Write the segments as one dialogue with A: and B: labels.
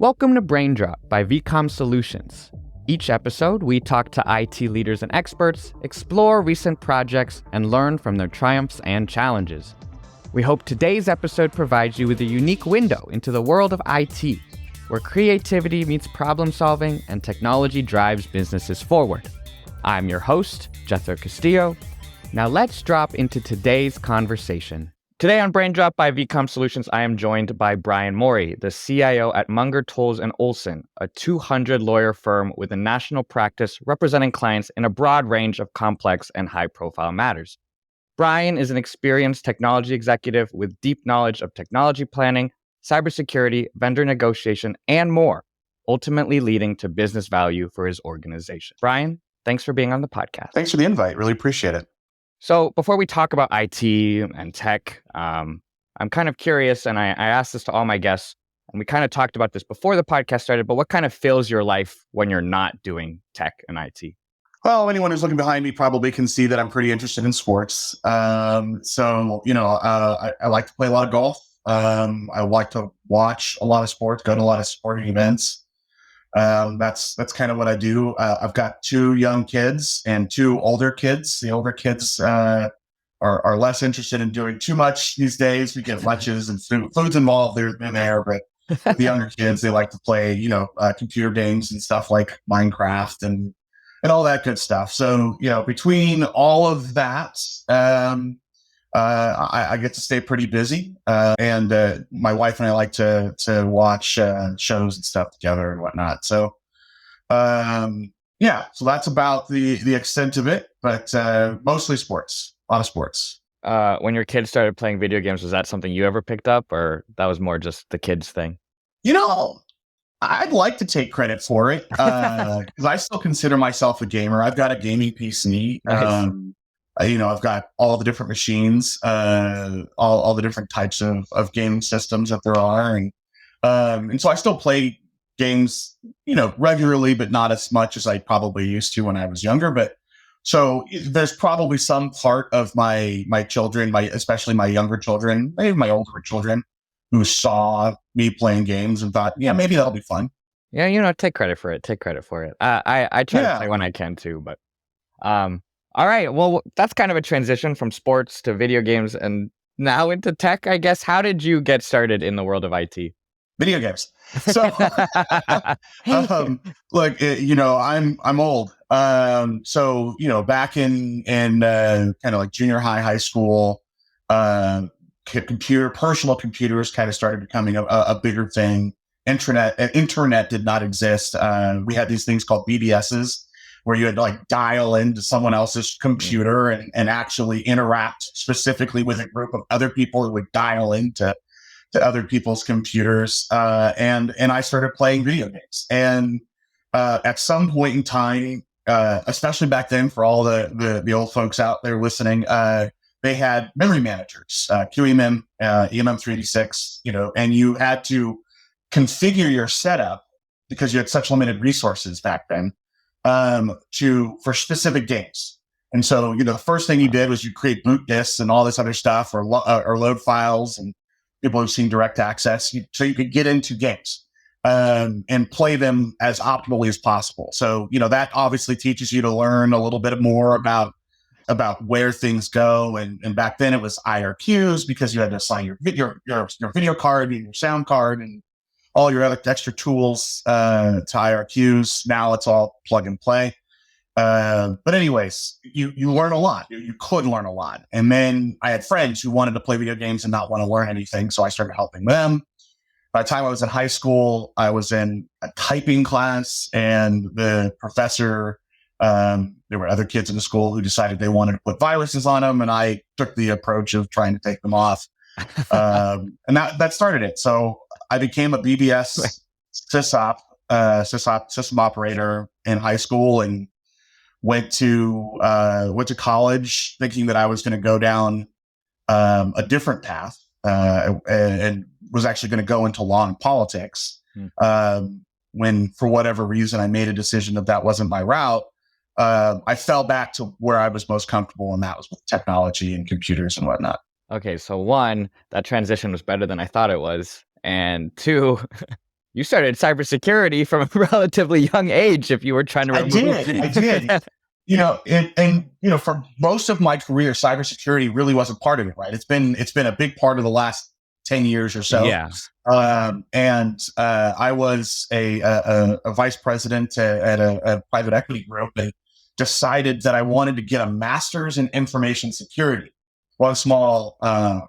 A: Welcome to Braindrop by VCOM Solutions. Each episode, we talk to IT leaders and experts, explore recent projects, and learn from their triumphs and challenges. We hope today's episode provides you with a unique window into the world of IT, where creativity meets problem solving and technology drives businesses forward. I'm your host, Jethro Castillo. Now let's drop into today's conversation. Today on Braindrop by VCOM Solutions, I am joined by Brian Maury, the CIO at Munger, Olson, a 200-lawyer firm with a national practice representing clients in a broad range of complex and high-profile matters. Brian is an experienced technology executive with deep knowledge of technology planning, cybersecurity, vendor negotiation, and more, ultimately leading to business value for his organization. Brian, thanks for being on the podcast.
B: Thanks for the invite. Really appreciate it.
A: So before we talk about IT and tech, I'm kind of curious, and I asked this to all my guests, and we kind of talked about this before the podcast started, but what kind of fills your life when you're not doing tech and IT?
B: Well, anyone who's looking behind me probably can see that I'm pretty interested in sports. I like to play a lot of golf. I like to watch a lot of sports, go to a lot of sporting events. That's kind of what I do. I've got 2 young kids and 2 older kids. The older kids are less interested in doing too much these days. We get lunches and food's involved in there, but the younger kids, they like to play, computer games and stuff like Minecraft and all that good stuff. So, between all of that, I get to stay pretty busy. And my wife and I like to watch shows and stuff together and whatnot. So, so that's about the extent of it, but mostly sports, a lot of sports.
A: When your kids started playing video games, was that something you ever picked up, or that was more just the kids thing?
B: I'd like to take credit for it because I still consider myself a gamer. I've got a gaming PC.
A: Nice.
B: I've got all the different machines, all the different types of gaming systems that there are. And so I still play games, regularly, but not as much as I probably used to when I was younger. But so there's probably some part of my children, especially my younger children, maybe my older children, who saw me playing games and thought, yeah, maybe that'll be fun.
A: Yeah, take credit for it. I try to play when I can too, but all right. Well, that's kind of a transition from sports to video games and now into tech, I guess. How did you get started in the world of IT?
B: Video games. So, look, I'm old. Back in kind of like junior high school, personal computers kind of started becoming a bigger thing. Internet did not exist. We had these things called BBSs, where you had to dial into someone else's computer and actually interact specifically with a group of other people who would dial into other people's computers. And I started playing video games. And at some point in time, especially back then for all the old folks out there listening, they had memory managers, QEMM, EMM386, and you had to configure your setup because you had such limited resources back then. For specific games. And so, the first thing you did was you create boot disks and all this other stuff or load files, and people who've seen direct access. So you could get into games, and play them as optimally as possible. So, that obviously teaches you to learn a little bit more about where things go. And back then it was IRQs because you had to assign your video card and your sound card and all your other extra tools to IRQs. Now it's all plug and play. But anyways, you learn a lot. You could learn a lot. And then I had friends who wanted to play video games and not want to learn anything. So I started helping them. By the time I was in high school, I was in a typing class, and the professor, there were other kids in the school who decided they wanted to put viruses on them. And I took the approach of trying to take them off. And that started it. So I became a BBS system operator in high school, and went to college thinking that I was going to go down a different path, and was actually going to go into law and politics. When, for whatever reason, I made a decision that wasn't my route, I fell back to where I was most comfortable, and that was with technology and computers and whatnot.
A: Okay, so 1, that transition was better than I thought it was. And 2, you started cybersecurity from a relatively young age if you were trying to remove.
B: I did. And for most of my career, cybersecurity really wasn't part of it, right? It's been a big part of the last 10 years or so.
A: Yeah.
B: I was a vice president at a private equity group and decided that I wanted to get a master's in information security. One small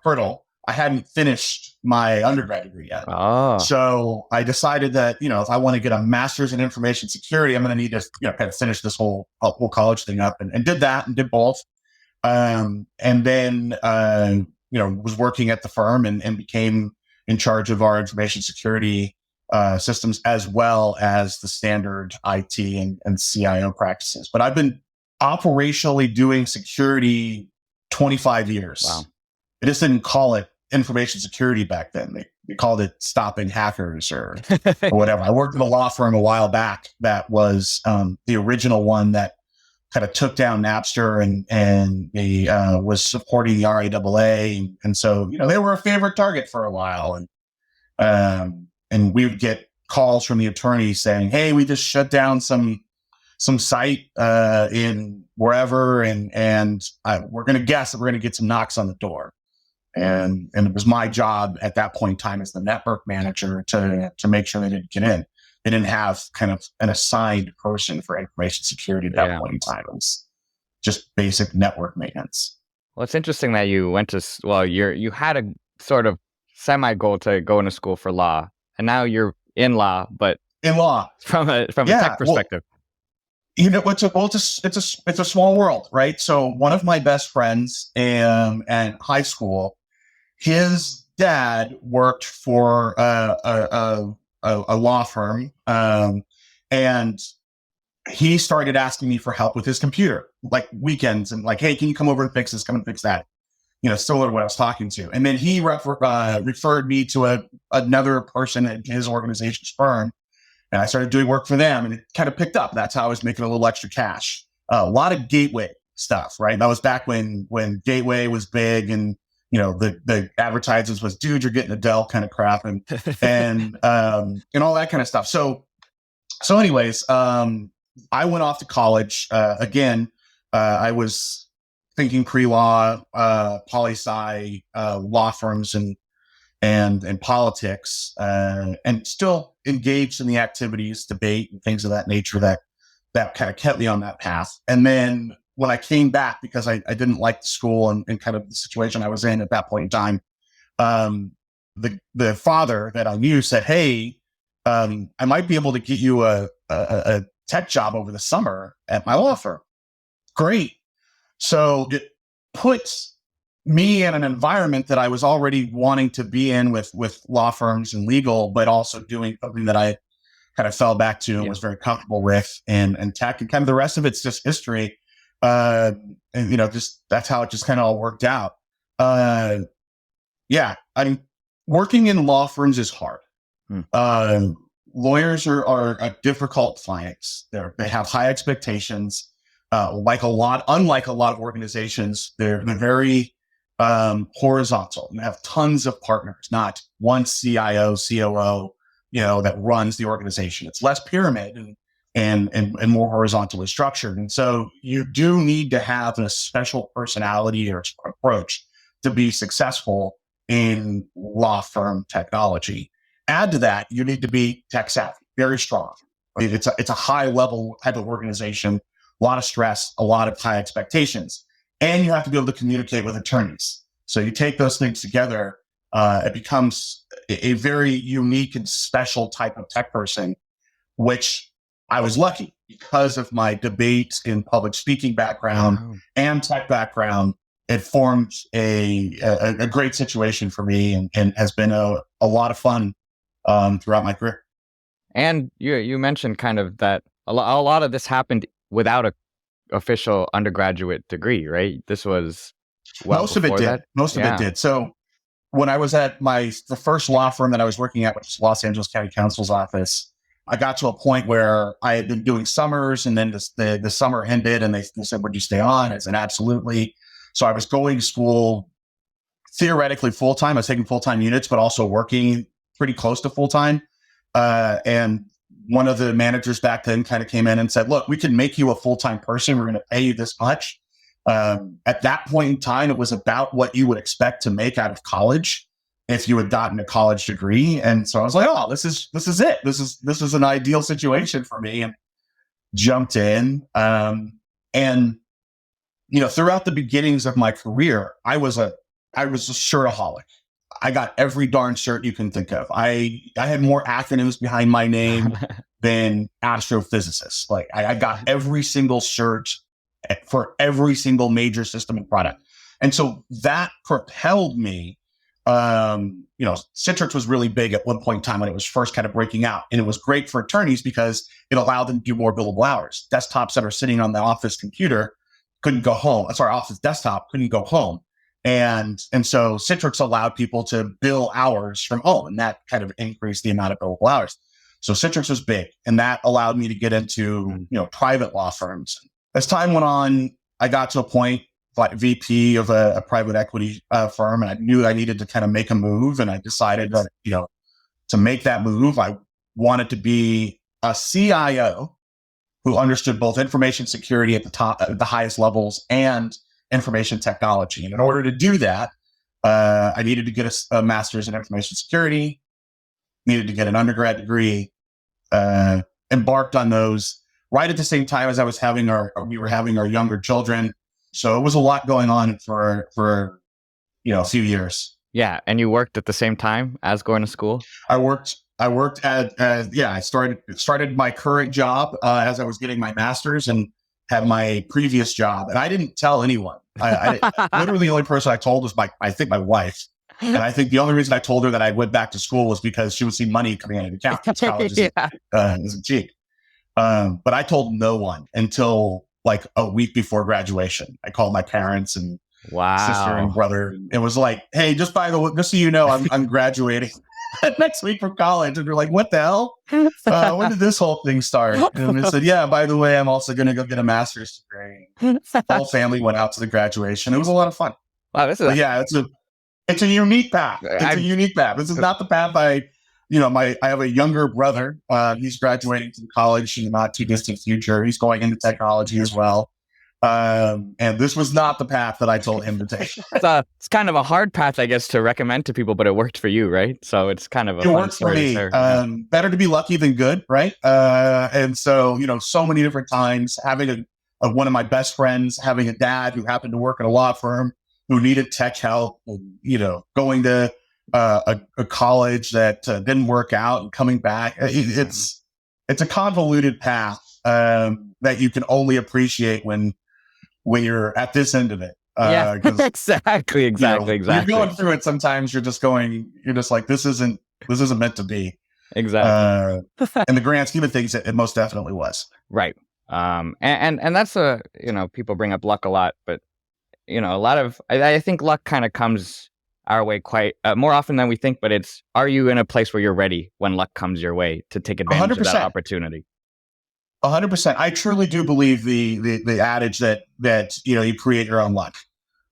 B: hurdle. I hadn't finished my undergrad degree yet.
A: Oh.
B: So I decided that, if I want to get a master's in information security, I'm going to need to, kind of finish this whole college thing up and did that and did both. And then, was working at the firm and became in charge of our information security systems as well as the standard IT and CIO practices. But I've been operationally doing security 25 years.
A: Wow.
B: I just didn't call it information security back then. They called it stopping hackers or whatever. I worked at a law firm a while back that was the original one that kind of took down Napster and they was supporting the RIAA. And so, they were a favorite target for a while. And we would get calls from the attorney saying, hey, we just shut down some site in wherever. And we're going to guess that we're going to get some knocks on the door. And it was my job at that point in time as the network manager to make sure they didn't get in. They didn't have kind of an assigned person for information security at that point in time. It was just basic network maintenance.
A: Well, it's interesting that you went to, you had a sort of semi-goal to go into school for law, and now you're in law, but
B: in law
A: from a tech perspective.
B: It's a small world, right? So one of my best friends in high school, his dad worked for a law firm, and he started asking me for help with his computer, like weekends, and like, hey, can you come over and fix this? Come and fix that. Similar to what I was talking to. And then he referred me to another person at his organization's firm, and I started doing work for them, and it kind of picked up. That's how I was making a little extra cash. A lot of gateway stuff, right? That was back when gateway was big, and the advertisements was, dude, you're getting a Dell kind of crap, and all that kind of stuff. So anyways, I went off to college. Again, I was thinking pre-law, poli-sci, law firms and politics, and still engaged in the activities, debate, and things of that nature that kind of kept me on that path. And then when I came back, because I didn't like the school and kind of the situation I was in at that point in time, the father that I knew said, hey, I might be able to get you a tech job over the summer at my law firm. Great. So it puts me in an environment that I was already wanting to be in with law firms and legal, but also doing something that I kind of fell back to and was very comfortable with and tech, and kind of the rest of it's just history. And just that's how it just kind of all worked out. Working in law firms is hard. Lawyers are difficult clients. They have high expectations. Unlike a lot of organizations, they're very horizontal and have tons of partners, not one CIO, COO, that runs the organization. It's less pyramid and more horizontally structured. And so you do need to have a special personality or approach to be successful in law firm technology. Add to that, you need to be tech savvy, very strong. It's a high level type of organization, a lot of stress, a lot of high expectations, and you have to be able to communicate with attorneys. So you take those things together, it becomes a very unique and special type of tech person, which I was lucky because of my debate in public speaking background and tech background. It formed a great situation for me and has been a lot of fun throughout my career.
A: And you mentioned kind of that a lot of this happened without a official undergraduate degree, right? This was
B: most of it did. Most of it did. So when I was at the first law firm that I was working at, which is Los Angeles County Counsel's Office, I got to a point where I had been doing summers, and then the summer ended, and they said, "Would you stay on?" I said, "Absolutely." So I was going to school theoretically full time. I was taking full time units, but also working pretty close to full time. And one of the managers back then kind of came in and said, look, we can make you a full-time person. We're going to pay you this much. At that point in time, it was about what you would expect to make out of college if you had gotten a college degree. And so I was like, oh, this is it. This is an ideal situation for me, and jumped in. And throughout the beginnings of my career, I was a shirtaholic. I got every darn shirt you can think of. I had more acronyms behind my name than astrophysicists. Like I got every single shirt for every single major system and product. And so that propelled me. Citrix was really big at one point in time when it was first kind of breaking out. And it was great for attorneys because it allowed them to do more billable hours. Desktops that are sitting on the office computer couldn't go home. Sorry, office desktop couldn't go home. And so Citrix allowed people to bill hours from home, and that kind of increased the amount of billable hours. So Citrix was big, and that allowed me to get into, private law firms. As time went on, I got to a point like VP of a private equity firm, and I knew I needed to kind of make a move. And I decided that, to make that move, I wanted to be a CIO who understood both information security at the highest levels and information technology. And in order to do that, I needed to get a master's in information security, needed to get an undergrad degree, embarked on those right at the same time as we were having our younger children. So it was a lot going on for a few years.
A: Yeah, and you worked at the same time as going to school?
B: I worked I started my current job as I was getting my master's, and had my previous job, and I didn't tell anyone. I literally the only person I told was my wife. And I think the only reason I told her that I went back to school was because she would see money coming out of the account. College isn't cheap. But I told no one until like a week before graduation. I called my parents and sister and brother. It was like, hey, just so you know, I'm graduating next week from college. And they're like, what the hell? When did this whole thing start? And they said, yeah, by the way, I'm also going to go get a master's degree. The whole family went out to the graduation. It was a lot of fun.
A: Wow,
B: it's a unique path. It's a unique path. This is not the path I have a younger brother. He's graduating from college in the not too distant future. He's going into technology as well. And this was not the path that I told him to take.
A: It's kind of a hard path, I guess, to recommend to people, but it worked for you, right? So it's kind of a fun story for me.
B: Better to be lucky than good, right? And so, so many different times, having one of my best friends, having a dad who happened to work at a law firm who needed tech help, going to a college that didn't work out and coming back. It's a convoluted path that you can only appreciate when you're at this end of it.
A: Exactly.
B: When you're going through it, sometimes you're just like, this isn't meant to be.
A: Exactly.
B: In the grand scheme of things, it most definitely was.
A: Right. And that's people bring up luck a lot, but a lot of, I think luck kind of comes our way quite more often than we think, but are you in a place where you're ready when luck comes your way to take advantage
B: 100%.
A: of that opportunity?
B: 100%. I truly do believe the adage that you create your own luck,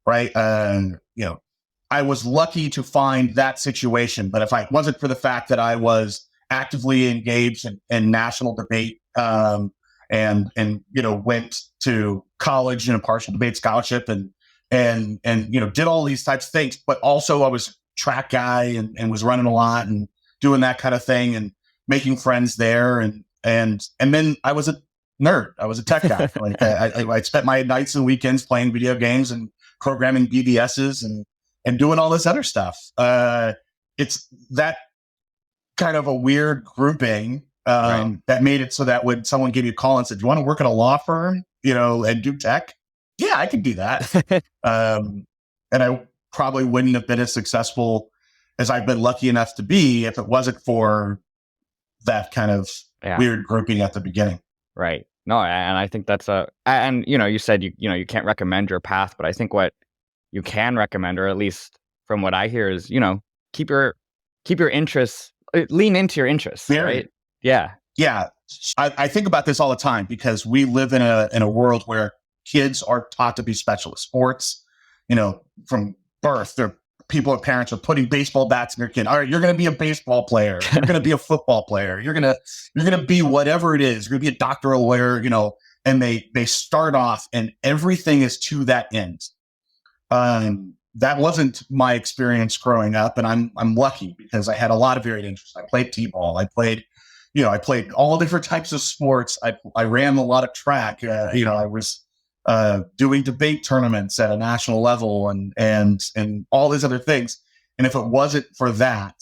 B: right? I was lucky to find that situation, but if it wasn't for the fact that I was actively engaged in national debate, and went to college in a partial debate scholarship, and did all these types of things, but also I was a track guy and was running a lot and doing that kind of thing and making friends there, and then I was a nerd. I was a tech guy. Like I spent my nights and weekends playing video games and programming BBSs and doing all this other stuff. It's that kind of a weird grouping that made it so that when someone gave you a call and said, "Do you want to work at a law firm, and do tech?" Yeah, I could do that. And I probably wouldn't have been as successful as I've been lucky enough to be if it wasn't for that kind of weird grouping at the beginning.
A: Right. No, and I think that's you said you can't recommend your path, but I think what you can recommend, or at least from what I hear, is keep your interests, lean into your interests, right? Yeah.
B: I think about this all the time because we live in a world where kids are taught to be specialists. Sports, from birth, they're people and parents are putting baseball bats in their kid. All right, you're going to be a baseball player. You're going to be a football player. You're going to be whatever it is. You're going to be a doctor, a lawyer, and they start off and everything is to that end. That wasn't my experience growing up, and I'm lucky because I had a lot of varied interests. I played t-ball. I played all different types of sports. I ran a lot of track. I was doing debate tournaments at a national level and all these other things. And if it wasn't for that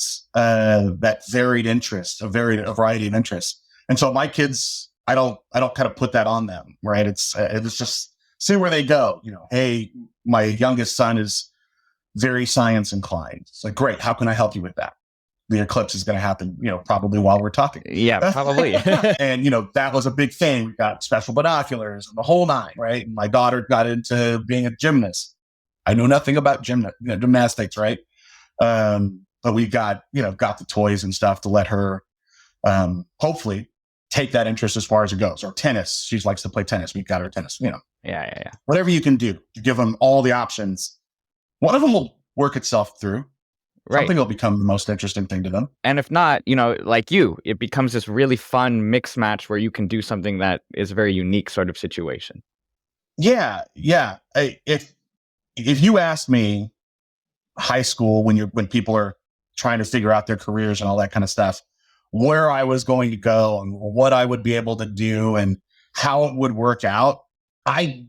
B: varied interest, a variety of interests, and so my kids, I don't kind of put that on them, right? It's just see where they go. Hey, my youngest son is very science inclined. It's like, great. How can I help you with that? The eclipse is going to happen, probably while we're talking.
A: Yeah, probably.
B: And, that was a big thing. We got special binoculars and the whole nine, right? And my daughter got into being a gymnast. I know nothing about gymnastics, right? But we got the toys and stuff to let her, hopefully take that interest as far as it goes. Or tennis. She likes to play tennis. We've got her tennis,
A: Yeah.
B: Whatever you can do to give them all the options. One of them will work itself through.
A: Right.
B: Something will become the most interesting thing to them.
A: And if not, like it becomes this really fun mix match where you can do something that is a very unique sort of situation.
B: Yeah. If you ask me high school, when people are trying to figure out their careers and all that kind of stuff, where I was going to go and what I would be able to do and how it would work out, I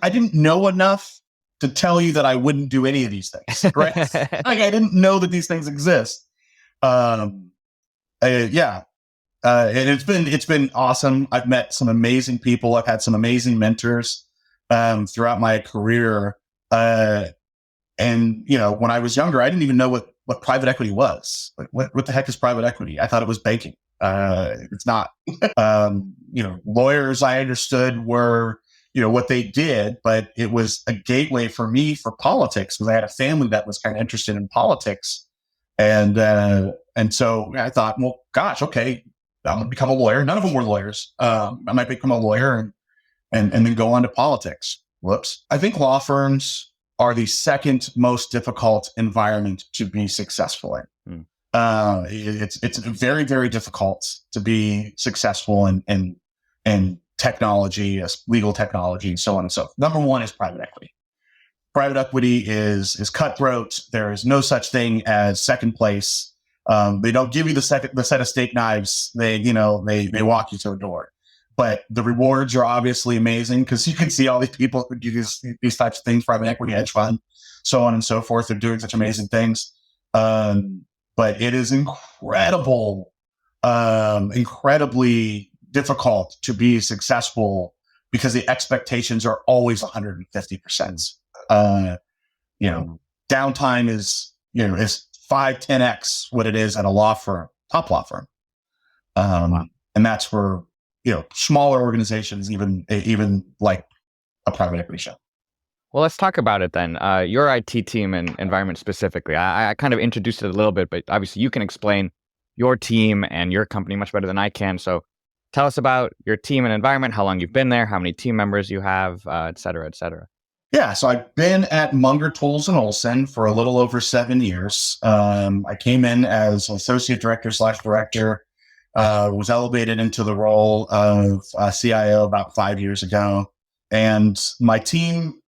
B: didn't know enough to tell you that I wouldn't do any of these things, right? Like I didn't know that these things exist. And it's been awesome. I've met some amazing people. I've had some amazing mentors throughout my career. And when I was younger, I didn't even know what private equity was. Like, what the heck is private equity? I thought it was banking. It's not. Lawyers, I understood, were what they did, but it was a gateway for me for politics because I had a family that was kind of interested in politics. And so I thought, well, gosh, okay, I'm going to become a lawyer. None of them were lawyers. I might become a lawyer and then go on to politics. Whoops. I think law firms are the second most difficult environment to be successful in. It's very, very difficult to be successful in technology, legal technology, so on and so forth. Number one is private equity. Private equity is cutthroat. There is no such thing as second place. They don't give you the set of steak knives. They walk you to the door. But the rewards are obviously amazing because you can see all these people who do these types of things, private equity, hedge fund, so on and so forth. They're doing such amazing things. But it is incredibly difficult to be successful because the expectations are always 150%. Downtime is 5-10x what it is at a law firm, top law firm. And that's for, smaller organizations, even like a private equity shop.
A: Well, let's talk about it then. Your IT team and environment specifically. I kind of introduced it a little bit, but obviously you can explain your team and your company much better than I can. So tell us about your team and environment, how long you've been there, how many team members you have, et cetera, et cetera.
B: Yeah, so I've been at Munger Tools and Olson for a little over 7 years. I came in as associate director/director, was elevated into the role of CIO about 5 years ago. And my team,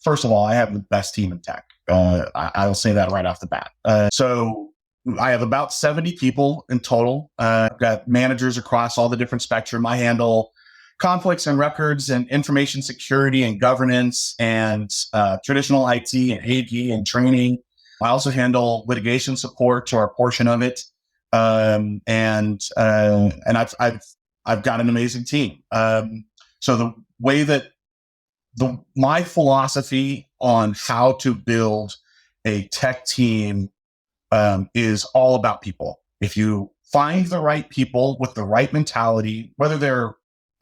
B: first of all, I have the best team in tech. I'll say that right off the bat. So I have about 70 people in total. I've got managers across all the different spectrum. I handle conflicts and records and information security and governance and traditional IT and AD and training. I also handle litigation support or a portion of it. And I've got an amazing team. So the way that my philosophy on how to build a tech team is all about people. If you find the right people with the right mentality, whether they're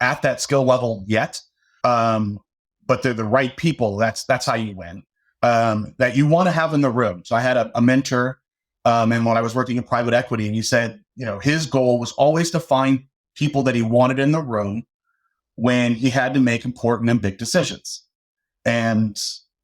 B: at that skill level yet, but they're the right people, that's how you win. That you want to have in the room. So I had a mentor, and when I was working in private equity, and he said, his goal was always to find people that he wanted in the room when he had to make important and big decisions. And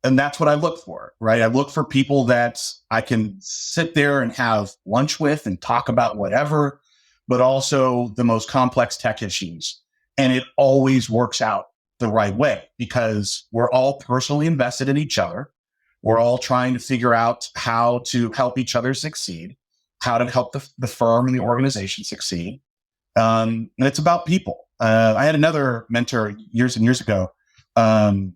B: And that's what I look for, right? I look for people that I can sit there and have lunch with and talk about whatever, but also the most complex tech issues. And it always works out the right way because we're all personally invested in each other. We're all trying to figure out how to help each other succeed, how to help the firm and the organization succeed. And it's about people. I had another mentor years and years ago. And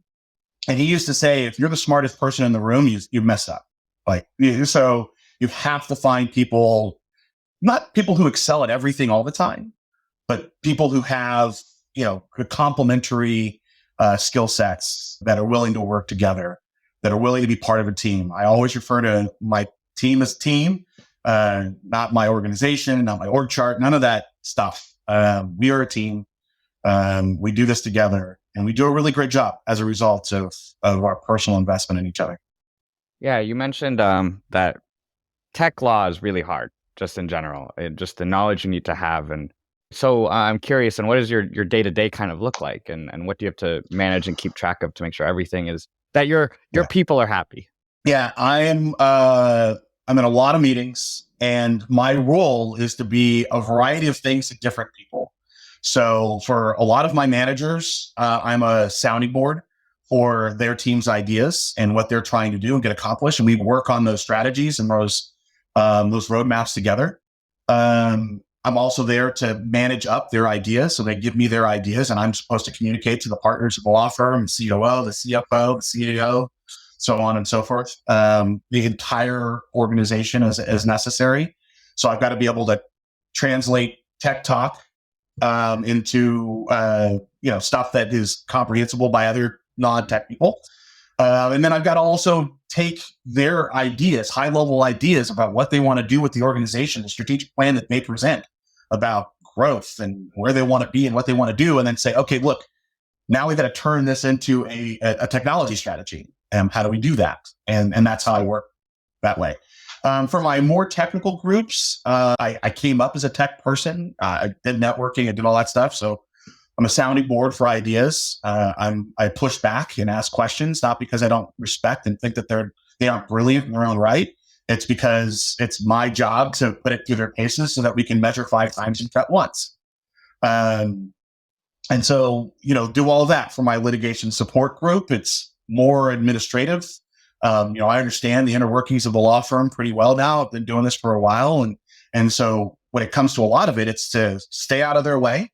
B: he used to say, if you're the smartest person in the room, you mess up. So you have to find people, not people who excel at everything all the time, but people who have, complementary skill sets that are willing to work together, that are willing to be part of a team. I always refer to my team as team, not my organization, not my org chart, none of that stuff. We are a team. We do this together, and we do a really great job as a result of our personal investment in each other.
A: Yeah, you mentioned that tech law is really hard, just in general, just the knowledge you need to have. And so I'm curious, and what does your day-to-day kind of look like? And what do you have to manage and keep track of to make sure everything is, that your people are happy?
B: Yeah, I'm in a lot of meetings, and my role is to be a variety of things to different people. So for a lot of my managers, I'm a sounding board for their team's ideas and what they're trying to do and get accomplished. And we work on those strategies and those roadmaps together. I'm also there to manage up their ideas. So they give me their ideas, and I'm supposed to communicate to the partners of the law firm, the COO, the CFO, the CIO, so on and so forth. The entire organization as necessary. So I've got to be able to translate tech talk into stuff that is comprehensible by other non-tech people. And then I've got to also take their ideas, high-level ideas about what they want to do with the organization, the strategic plan that they present about growth and where they want to be and what they want to do, and then say, okay, look, now we've got to turn this into a technology strategy. How do we do that? And that's how I work that way. For my more technical groups, I came up as a tech person. I did networking, I did all that stuff. So I'm a sounding board for ideas. I push back and ask questions, not because I don't respect and think that they aren't brilliant in their own right. It's because it's my job to put it through their paces so that we can measure 5 times and cut once. And so, do all of that. For my litigation support group, it's more administrative. I understand the inner workings of the law firm pretty well now. I've been doing this for a while. And so when it comes to a lot of it, it's to stay out of their way,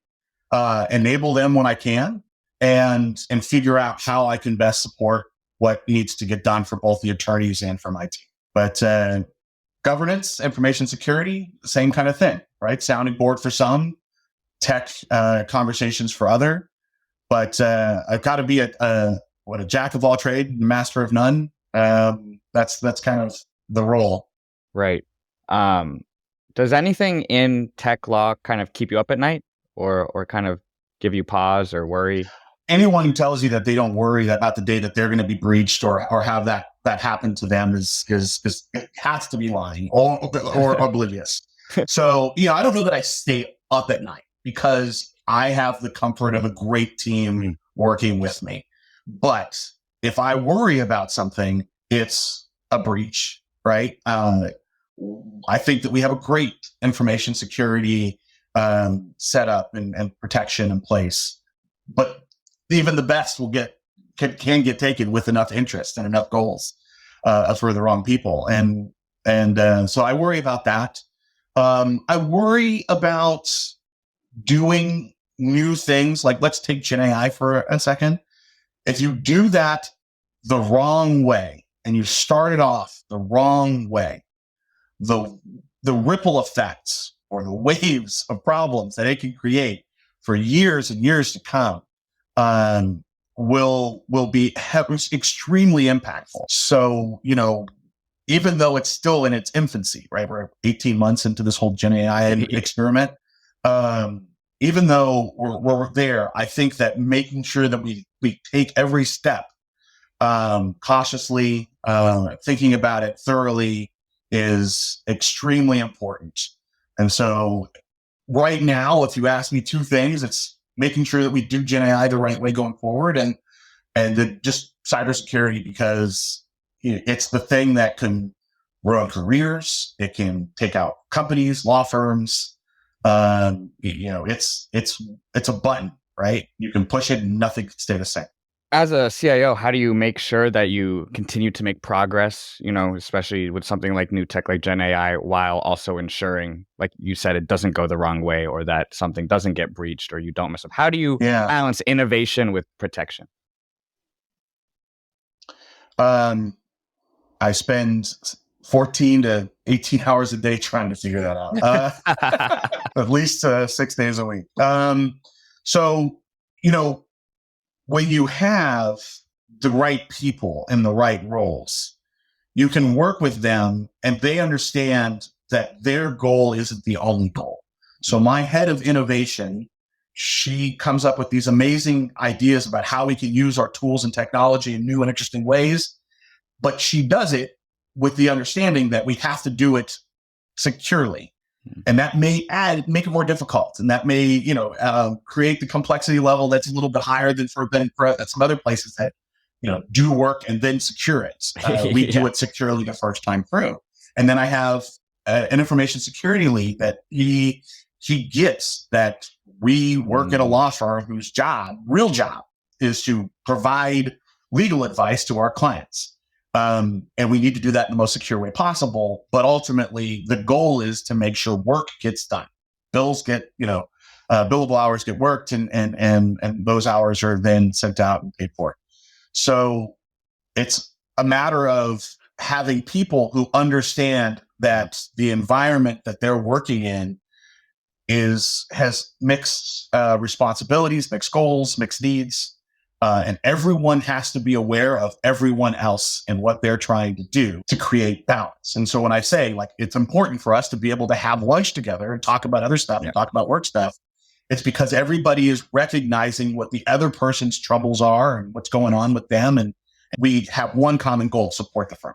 B: enable them when I can, and figure out how I can best support what needs to get done for both the attorneys and for my team. But governance, information security, same kind of thing, right? Sounding board for some, tech conversations for other. But I've got to be a jack of all trade, master of none. That's kind of the role.
A: Right. Does anything in tech law kind of keep you up at night or kind of give you pause or worry?
B: Anyone who tells you that they don't worry about the day that they're going to be breached or have that happen to them is it has to be lying or oblivious. So, I don't know that I stay up at night because I have the comfort of a great team working with me. But if I worry about something, it's a breach, right? I think that we have a great information security setup and protection in place, but even the best can get taken with enough interest and enough goals for the wrong people, and so I worry about that. I worry about doing new things. Like, let's take Gen AI for a second. If you do that the wrong way and you start it off the wrong way, the ripple effects or the waves of problems that it can create for years and years to come will be extremely impactful. So, even though it's still in its infancy, right? We're 18 months into this whole Gen AI experiment. Even though we're there, I think that making sure that we take every step cautiously, thinking about it thoroughly is extremely important. And so right now, if you ask me 2 things, it's making sure that we do Gen AI the right way going forward and just cybersecurity because it's the thing that can ruin careers. It can take out companies, law firms. It's a button, right? You can push it and nothing can stay the same.
A: As a CIO, how do you make sure that you continue to make progress, especially with something like new tech like Gen AI, while also ensuring, like you said, it doesn't go the wrong way or that something doesn't get breached or you don't mess up? How do you balance innovation with protection?
B: I spend 14 to 18 hours a day trying to figure that out. At least 6 days a week. When you have the right people in the right roles, you can work with them and they understand that their goal isn't the only goal. So my head of innovation, she comes up with these amazing ideas about how we can use our tools and technology in new and interesting ways. But she does it with the understanding that we have to do it securely. And that may make it more difficult. And that may, create the complexity level that's a little bit higher than for some other places that, do work and then secure it. We do it securely the first time through. And then I have an information security lead that he gets that we work at a law firm whose real job, is to provide legal advice to our clients. And we need to do that in the most secure way possible. But ultimately, the goal is to make sure work gets done. Bills get, billable hours get worked, and those hours are then sent out and paid for. So it's a matter of having people who understand that the environment that they're working in has mixed responsibilities, mixed goals, mixed needs. And everyone has to be aware of everyone else and what they're trying to do to create balance. And so when I say, like, it's important for us to be able to have lunch together and talk about other stuff and talk about work stuff, it's because everybody is recognizing what the other person's troubles are and what's going on with them. And we have one common goal: support the firm.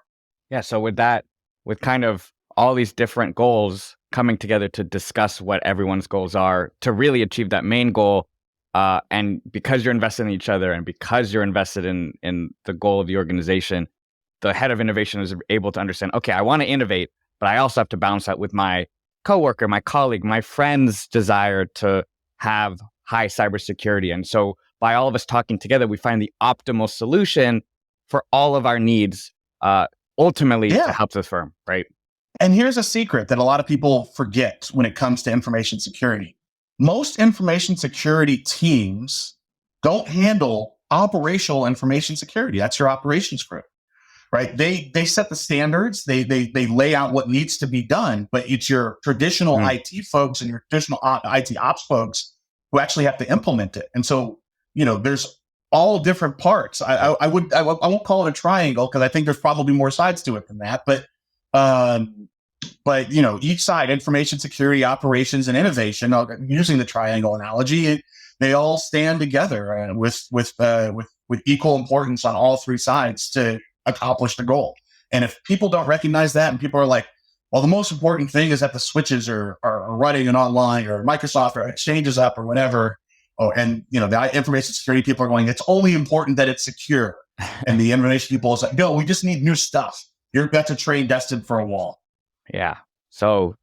A: Yeah. So with kind of all these different goals coming together to discuss what everyone's goals are to really achieve that main goal, and because you're invested in each other and because you're invested in the goal of the organization, the head of innovation is able to understand, okay, I want to innovate, but I also have to balance that with my coworker, my colleague, my friend's desire to have high cybersecurity. And so by all of us talking together, we find the optimal solution for all of our needs, ultimately to help the firm, right?
B: And here's a secret that a lot of people forget when it comes to information security. Most information security teams don't handle operational information security. That's your operations group, right? They set the standards. They lay out what needs to be done, but it's your traditional IT folks and your traditional IT ops folks who actually have to implement it. And so, there's all different parts. I won't call it a triangle because I think there's probably more sides to it than that. But each side, information security, operations, and innovation, using the triangle analogy, they all stand together with equal importance on all three sides to accomplish the goal. And if people don't recognize that, and people are like, well, the most important thing is that the switches are running and online, or Microsoft or Exchange is up or whatever. And the information security people are going, it's only important that it's secure. And the information people is like, no, we just need new stuff. That's a train destined for a wall.
A: Yeah. So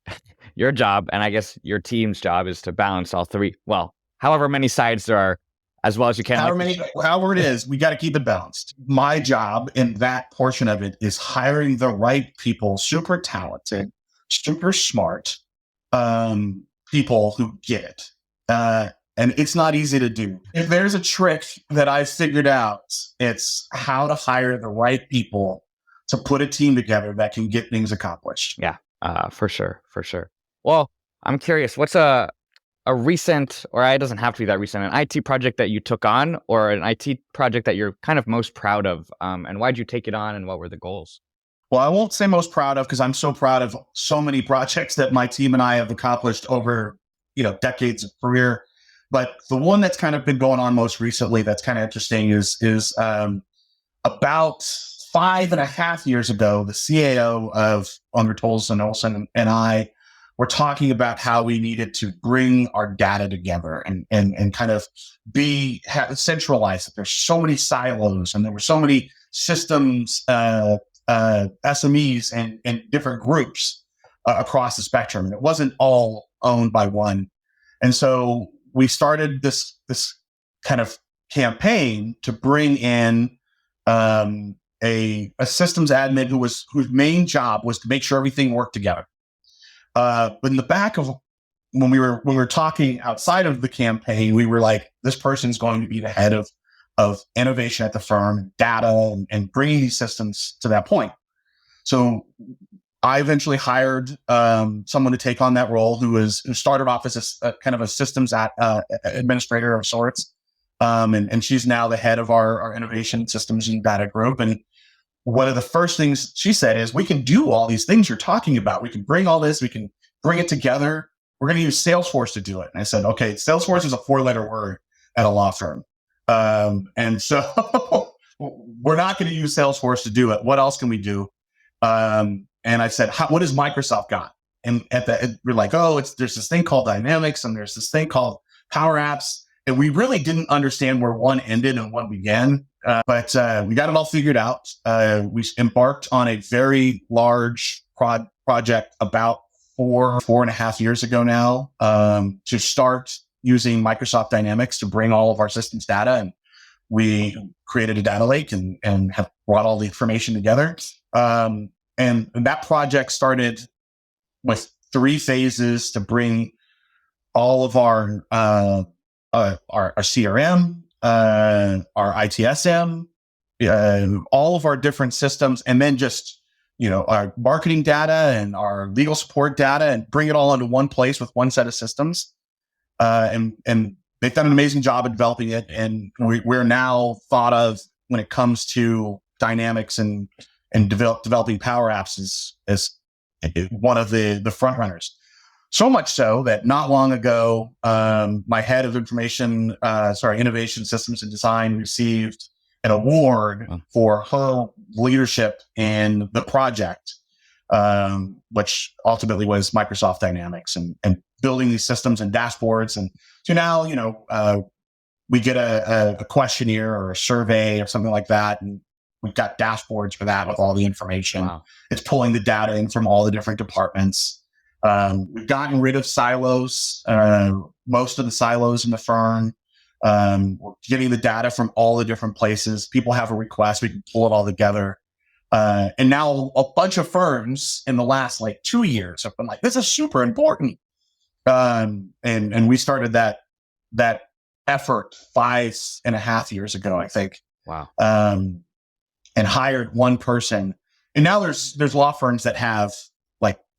A: your job, and I guess your team's job, is to balance all three. Well, however many sides there are, as well as you can.
B: However it is, we got to keep it balanced. My job in that portion of it is hiring the right people, super talented, super smart people who get it. And it's not easy to do. If there's a trick that I've figured out, it's how to hire the right people to put a team together that can get things accomplished.
A: Yeah, for sure. Well, I'm curious, what's a recent, or it doesn't have to be that recent, an IT project that you took on, or an IT project that you're kind of most proud of, and why'd you take it on, and what were the goals?
B: Well, I won't say most proud of, because I'm so proud of so many projects that my team and I have accomplished over, decades of career. But the one that's kind of been going on most recently that's kind of interesting is about 5.5 years ago, the CIO of Munger, Olson, and I were talking about how we needed to bring our data together and kind of centralize it. There's so many silos, and there were so many systems, SMEs and different groups across the spectrum. And it wasn't all owned by one. And so we started this kind of campaign to bring in a systems admin whose main job was to make sure everything worked together. But in the back of when we were talking outside of the campaign, we were like, this person's going to be the head of innovation at the firm, data, and bringing these systems to that point. So I eventually hired someone to take on that role who started off as a kind of a systems administrator of sorts. And she's now the head of our innovation systems and data group. And one of the first things she said is, we can do all these things you're talking about. We can bring all this, we can bring it together. We're going to use Salesforce to do it. And I said, okay, Salesforce is a 4-letter word at a law firm. And so we're not going to use Salesforce to do it. What else can we do? And I said, what has Microsoft got? And we're like, there's this thing called Dynamics, and there's this thing called Power Apps. And we really didn't understand where one ended and one began. But we got it all figured out. We embarked on a very large project about 4.5 years ago now, to start using Microsoft Dynamics to bring all of our systems data. And we created a data lake and have brought all the information together. And that project started with 3 phases to bring all of our CRM, our ITSM, all of our different systems, and then just, our marketing data and our legal support data, and bring it all into one place with one set of systems. And they've done an amazing job of developing it. And we're now thought of, when it comes to Dynamics and developing Power Apps, as one of the front runners. So much so that not long ago, my head of innovation systems and design received an award for her leadership in the project, which ultimately was Microsoft Dynamics and building these systems and dashboards. And so now, we get a questionnaire or a survey or something like that, and we've got dashboards for that with all the information.
A: Wow.
B: It's pulling the data in from all the different departments. We've gotten rid of silos, most of the silos in the firm. We're getting the data from all the different places. People have a request, we can pull it all together. And now a bunch of firms in the last 2 years have been like, this is super important. And we started that effort 5.5 years ago, I think.
A: Wow.
B: And hired one person. And now there's law firms that have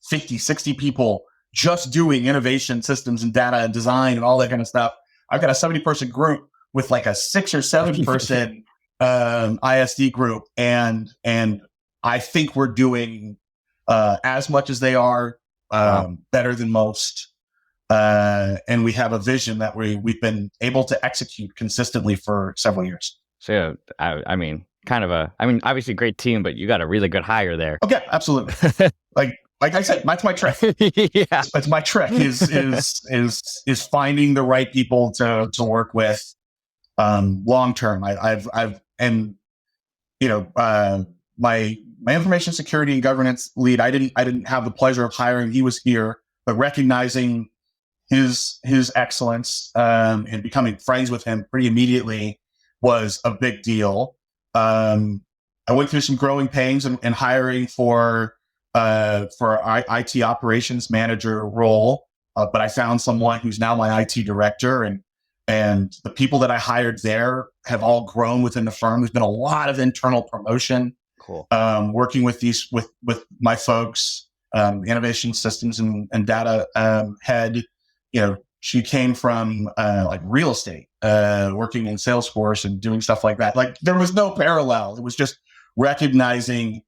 B: 50, 60 people just doing innovation systems and data and design and all that kind of stuff. I've got a 70-person group with a 6 or 7 person ISD group. And I think we're doing as much as they are, better than most. And we have a vision that we've been able to execute consistently for several years.
A: So, obviously great team, but you got a really good hire there.
B: Okay, absolutely. Like I said, that's my trick.
A: Yeah.
B: That's my trick is finding the right people to work with long term. My information security and governance lead, I didn't have the pleasure of hiring. He was here, but recognizing his excellence and becoming friends with him pretty immediately was a big deal. I went through some growing pains and hiring for our IT operations manager role, but I found someone who's now my IT director, and the people that I hired there have all grown within the firm. There's been a lot of internal promotion.
A: Cool.
B: Working with my folks, innovation systems and data head. She came from real estate, working in Salesforce and doing stuff like that. There was no parallel. It was just recognizing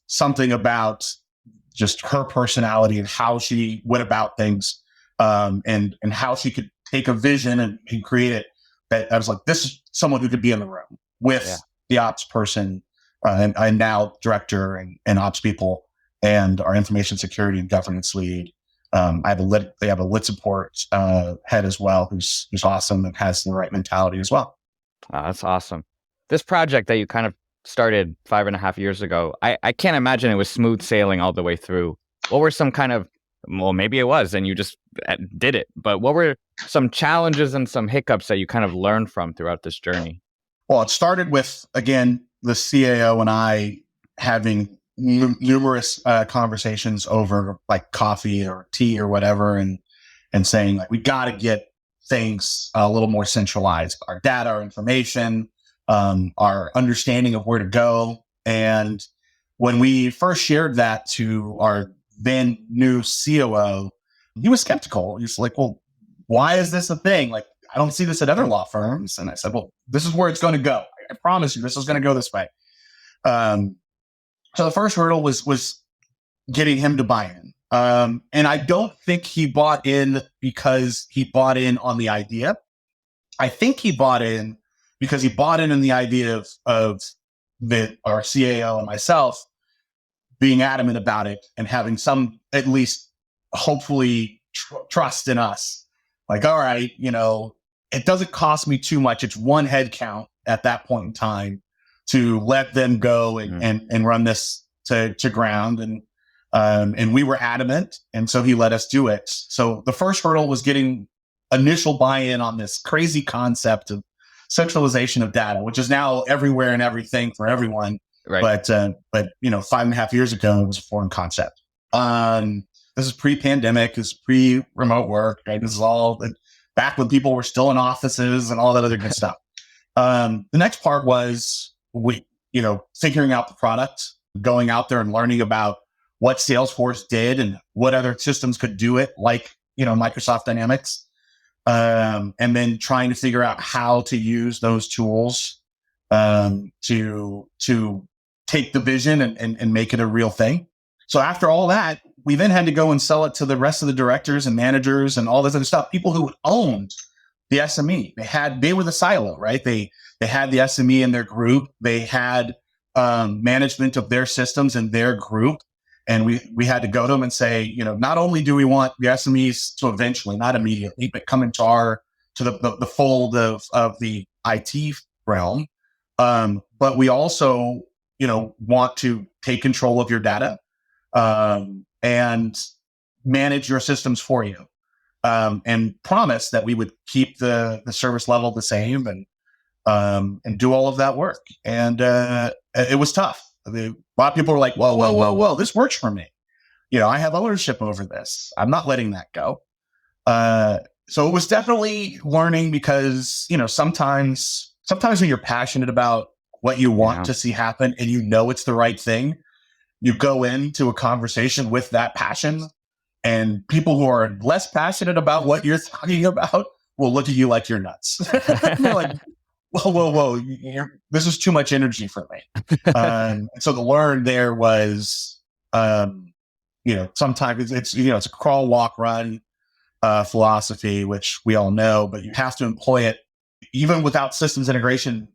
B: something about just her personality and how she went about things, and how she could take a vision and create it. That I was like, this is someone who could be in the room with the ops person and now director and ops people, and our information security and governance lead. They have a lit support head as well, who's awesome and has the right mentality as well.
A: Oh, that's awesome. This project that you kind of started 5.5 years ago, I can't imagine it was smooth sailing all the way through. What were some kind of, well, maybe it was, and you just did it, but what were some challenges and some hiccups that you kind of learned from throughout this journey?
B: Well, it started with, again, the CIO and I having numerous conversations over like coffee or tea or whatever, and saying like, we got to get things a little more centralized, our data, our information, our understanding of where to go. And when we first shared that to our then new COO, he was skeptical. He's like, well, why is this a thing? Like, I don't see this at other law firms. And I said, well, this is where it's going to go. I promise you, this is going to go this way. So the first hurdle was getting him to buy in. And I don't think he bought in because he bought in on the idea. I think he bought in because he bought in the idea of our CAO and myself being adamant about it and having some, at least hopefully, trust in us. Like, all right, it doesn't cost me too much. It's one head count at that point in time to let them go and run this to ground. And we were adamant. And so he let us do it. So the first hurdle was getting initial buy-in on this crazy concept of centralization of data, which is now everywhere and everything for everyone.
A: Right.
B: But 5.5 years ago, it was a foreign concept. This is pre-pandemic, this is pre-remote work, right? This is all back when people were still in offices and all that other good stuff. The next part was figuring out the product, going out there and learning about what Salesforce did and what other systems could do it, like, Microsoft Dynamics. And then trying to figure out how to use those tools to take the vision and make it a real thing. So after all that, we then had to go and sell it to the rest of the directors and managers and all this other stuff, people who owned the SME. They were the silo, right? They had the SME in their group. They had management of their systems in their group. And we had to go to them and say, not only do we want the SMEs to eventually, not immediately, but come into the fold of the IT realm, but we also, want to take control of your data and manage your systems for you, and promise that we would keep the service level the same and do all of that work. And it was tough. A lot of people were like, whoa, this works for me. I have ownership over this. I'm not letting that go. So it was definitely learning because, sometimes when you're passionate about what you want to see happen and it's the right thing, you go into a conversation with that passion, and people who are less passionate about what you're talking about will look at you like you're nuts. They're like, whoa, this is too much energy for me. So the learn there was, sometimes it's a crawl, walk, run philosophy, which we all know, but you have to employ it even without systems integration,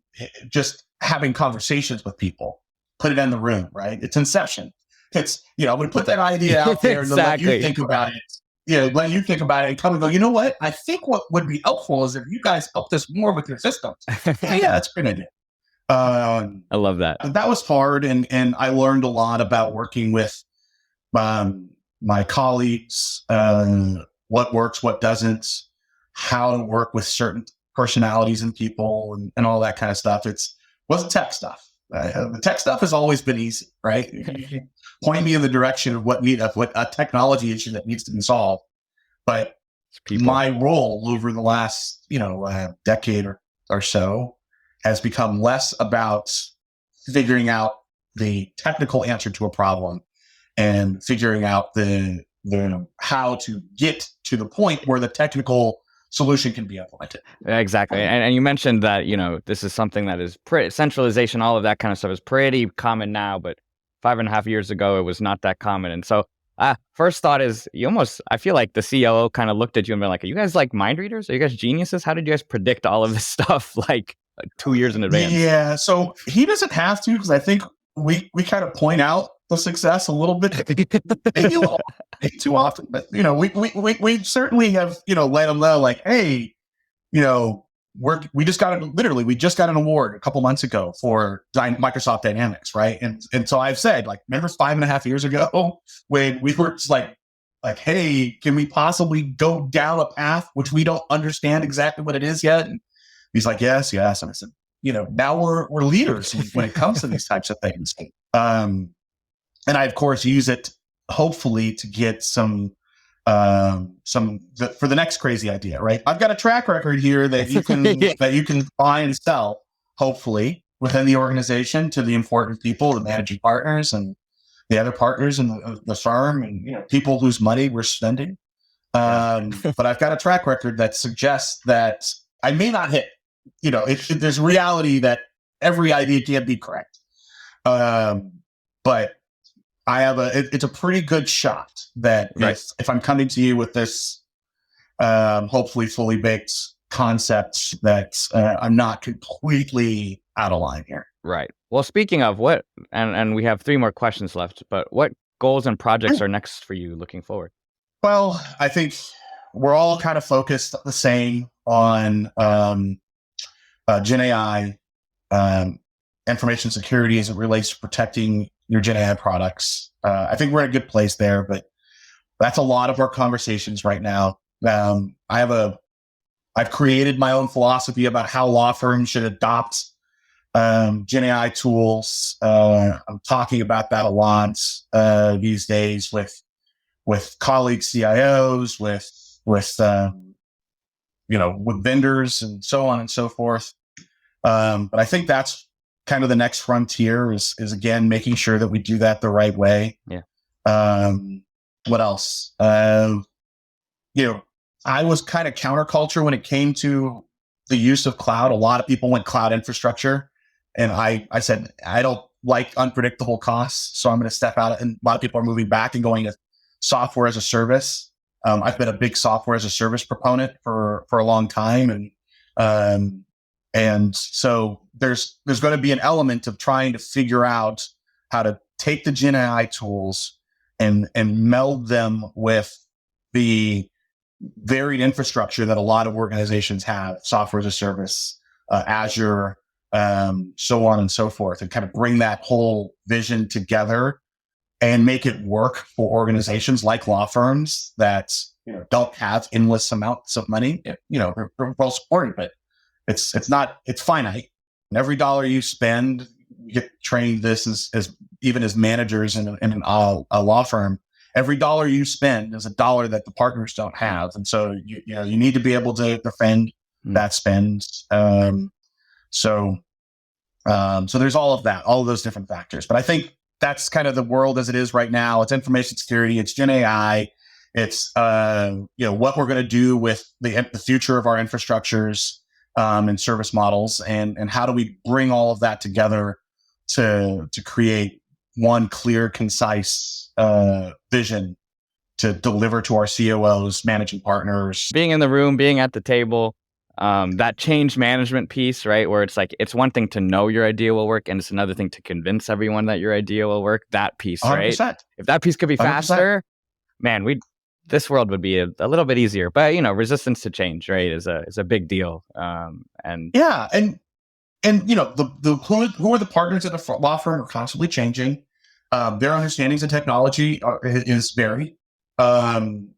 B: just having conversations with people, put it in the room, right? It's inception. It's, I'm going to put that idea out there and let you think about it. Let you think about it and come and go, you know what? I think what would be helpful is if you guys help us more with your systems. Yeah, that's a good idea.
A: I love that.
B: That was hard. And I learned a lot about working with my colleagues, what works, what doesn't, how to work with certain personalities and people and all that kind of stuff. Wasn't tech stuff. The tech stuff has always been easy, right? Point me in the direction of what a technology issue that needs to be solved. But my role over the last, decade or so has become less about figuring out the technical answer to a problem and figuring out the how to get to the point where the technical solution can be implemented.
A: Exactly. And you mentioned that, this is something that is centralization, all of that kind of stuff is pretty common now, but 5.5 years ago, it was not that common. And so first thought is I feel like the COO kind of looked at you and been like, are you guys like mind readers? Are you guys geniuses? How did you guys predict all of this stuff like 2 years in advance?
B: Yeah. So he doesn't have to, because I think we kind of point out the success a little bit, maybe a little maybe too often. But we certainly have let them know, like, hey, we just got an award a couple months ago for Microsoft Dynamics, right? And so I've said, like, remember 5.5 years ago when we were just like, hey, can we possibly go down a path which we don't understand exactly what it is yet? And he's like, yes. And I said, now we're leaders when it comes to these types of things. And I, of course, use it hopefully to get some for the next crazy idea, right? I've got a track record here that you can that you can buy and sell, hopefully, within the organization to the important people, the managing partners and the other partners in the firm, and people whose money we're spending. But I've got a track record that suggests that I may not hit. There's reality that every idea can't be correct, but I have it's a pretty good shot that if I'm coming to you with this, hopefully fully baked concept, that I'm not completely out of line here.
A: Right. Well, speaking of what, and we have 3 more questions left, but what goals and projects are next for you looking forward?
B: Well, I think we're all kind of focused the same on Gen AI, information security as it relates to protecting your Gen AI products. I think we're in a good place there, but that's a lot of our conversations right now. I've created my own philosophy about how law firms should adopt Gen AI tools. I'm talking about that a lot these days with colleague CIOs, with vendors and so on and so forth. But I think that's kind of the next frontier is again making sure that we do that the right way.
A: Yeah.
B: What else? I was kind of counterculture when it came to the use of cloud. A lot of people went cloud infrastructure, and I said I don't like unpredictable costs, so I'm going to step out. And a lot of people are moving back and going to software as a service. I've been a big software as a service proponent for a long time, and so there's going to be an element of trying to figure out how to take the Gen AI tools and meld them with the varied infrastructure that a lot of organizations have, software as a service, Azure, so on and so forth, and kind of bring that whole vision together and make it work for organizations like law firms that don't have endless amounts of money. They're well supported, but it's finite. And every dollar you spend, you get trained this as even as managers in a law firm. Every dollar you spend is a dollar that the partners don't have, and so you need to be able to defend that spend. So there's all of that, all of those different factors. But I think that's kind of the world as it is right now. It's information security, it's Gen AI, it's what we're going to do with the future of our infrastructures and service models, and how do we bring all of that together to create one clear, concise vision to deliver to our COOs, managing partners.
A: Being in the room, being at the table, that change management piece, right? Where it's like, it's one thing to know your idea will work, and it's another thing to convince everyone that your idea will work. That piece, 100%. Right? If that piece could be faster, 100%. Man, this world would be a little bit easier. But resistance to change, right, is a big deal. And
B: who are the partners at the law firm are constantly changing. Their understandings of technology is varied. And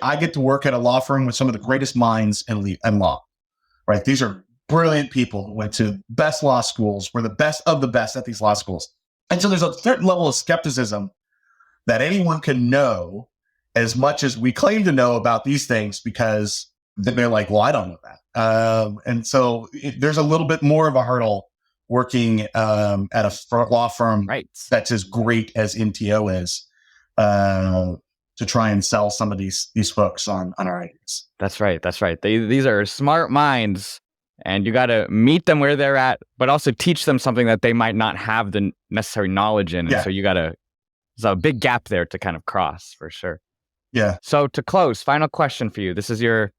B: I get to work at a law firm with some of the greatest minds in law, right? These are brilliant people who went to best law schools, were the best of the best at these law schools. And so there's a certain level of skepticism that anyone can know as much as we claim to know about these things, because they're like, well, I don't know that. And so there's a little bit more of a hurdle working at a law firm that's as great as NTO is, to try and sell some of these folks on our ideas.
A: That's right. These are smart minds, and you got to meet them where they're at, but also teach them something that they might not have the necessary knowledge in. And so there's a big gap there to kind of cross, for sure.
B: Yeah.
A: So to close, final question for you. This is your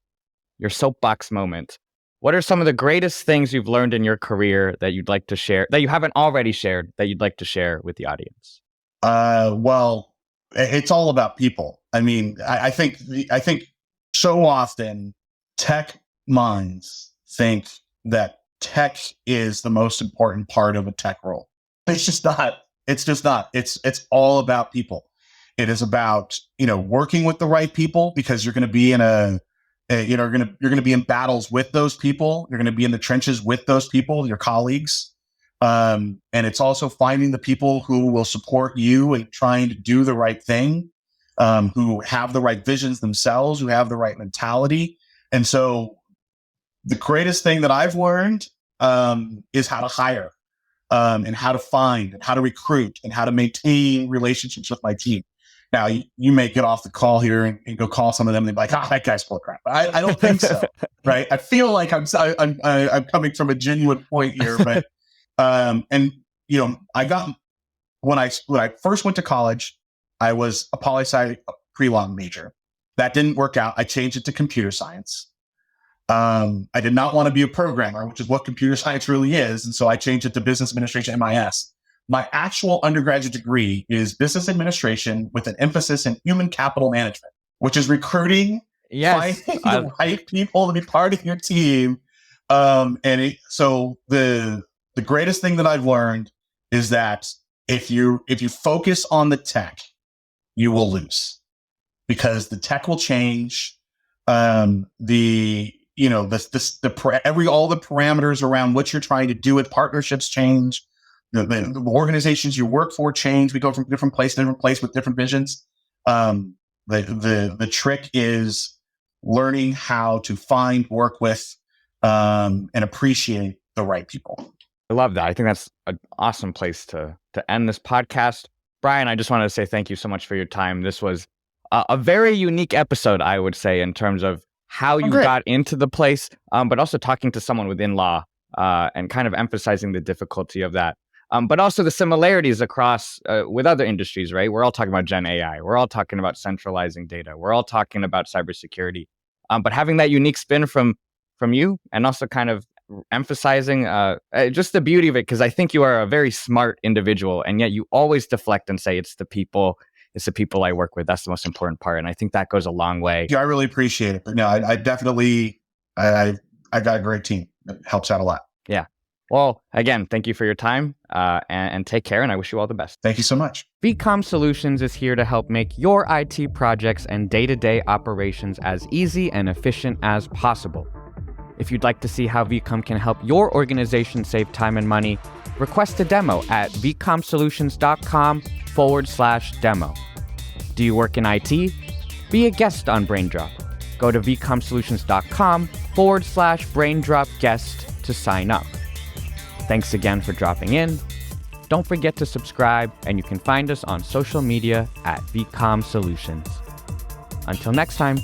A: soapbox moment. What are some of the greatest things you've learned in your career that you'd like to share, that you haven't already shared, that you'd like to share with the audience?
B: Well, it's all about people. I mean, I think so often tech minds think that tech is the most important part of a tech role. It's just not. It's just not. It's all about people. It is about, working with the right people, because you're going to be in you're going to be in battles with those people. You're going to be in the trenches with those people, your colleagues. And it's also finding the people who will support you and trying to do the right thing, who have the right visions themselves, who have the right mentality. And so the greatest thing that I've learned is how to hire, and how to find and how to recruit and how to maintain relationships with my team. Now, you may get off the call here and go call some of them and be like, that guy's full of crap. I don't think so, right? I feel like I'm coming from a genuine point here, but I got, when I first went to college, I was a poli-sci pre-law major. That didn't work out. I changed it to computer science. I did not want to be a programmer, which is what computer science really is. And so I changed it to business administration, MIS. My actual undergraduate degree is business administration with an emphasis in human capital management, which is recruiting, finding the right people to be part of your team. So the greatest thing that I've learned is that if you focus on the tech, you will lose, because the tech will change. All the parameters around what you're trying to do with partnerships change. The organizations you work for change. We go from different place to different place with different visions. The trick is learning how to find, work with, and appreciate the right people.
A: I love that. I think that's an awesome place to end this podcast. Brian, I just wanted to say thank you so much for your time. This was a very unique episode, I would say, in terms of how you got into the place, but also talking to someone within law and kind of emphasizing the difficulty of that. But also the similarities across with other industries, right? We're all talking about Gen AI. We're all talking about centralizing data. We're all talking about cybersecurity. But having that unique spin from you, and also kind of emphasizing just the beauty of it, because I think you are a very smart individual, and yet you always deflect and say it's the people I work with. That's the most important part. And I think that goes a long way.
B: Yeah, I really appreciate it. But no, I definitely, I got a great team. It helps out a lot.
A: Yeah. Well, again, thank you for your time and take care. And I wish you all the best.
B: Thank you so much.
A: VCOM Solutions is here to help make your IT projects and day-to-day operations as easy and efficient as possible. If you'd like to see how VCOM can help your organization save time and money, request a demo at vcomsolutions.com/demo. Do you work in IT? Be a guest on Braindrop. Go to vcomsolutions.com/Braindrop guest to sign up. Thanks again for dropping in. Don't forget to subscribe, and you can find us on social media at VCOM Solutions. Until next time.